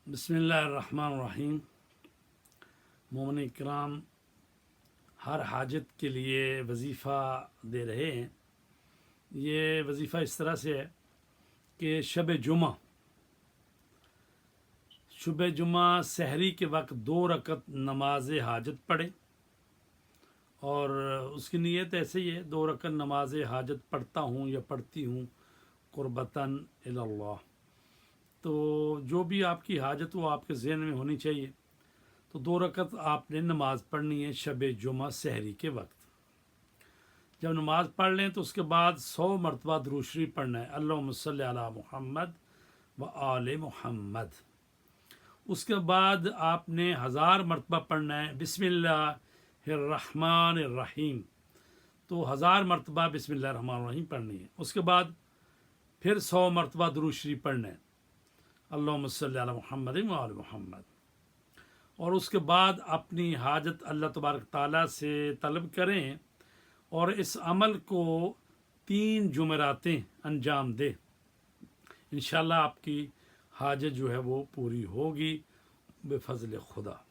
बिस्मिल्लाहिर्रहमानिर्रहीम। मोमिन इकराम हर हाजत के लिए वजीफ़ा दे रहे हैं। ये वजीफ़ा इस तरह से है कि शब जुमा सहरी के वक्त 2 रकत नमाज हाजत पढ़े, और उसकी नीयत ऐसे ही है, 2 रकत नमाज हाजत पढ़ता हूँ या पढ़ती हूँ कुर्बतन इल्लल्लाह। तो जो भी आपकी हाजत वो आपके ज़हन में होनी चाहिए। तो 2 रकत आपने नमाज पढ़नी है शब जुमा सहरी के वक्त। जब नमाज पढ़ लें तो उसके बाद 100 मरतबा दुरूद शरीफ पढ़ना है, अल्लाहुम्मा सल्ली अला मुहम्मद व आले मुहम्मद। उसके बाद आपने 1000 मरतबा पढ़ना है बिस्मिल्लाहिर्रहमानिर्रहीम। तो 1000 मरतबा बिस्मिल्लाहिर्रहमानिर्रहीम पढ़नी है। उसके बाद फिर 100 मरतबा दुरूद शरीफ पढ़ना है, अल्लाहुम्मा सल्ली अला मुहम्मद व आले मुहम्मद। और उसके बाद अपनी हाजत अल्लाह तबारक ताला से तलब करें और इस अमल को 3 जुमेरातें अंजाम दें। इंशाअल्लाह आपकी हाजत जो है वो पूरी होगी बेफज़ल खुदा।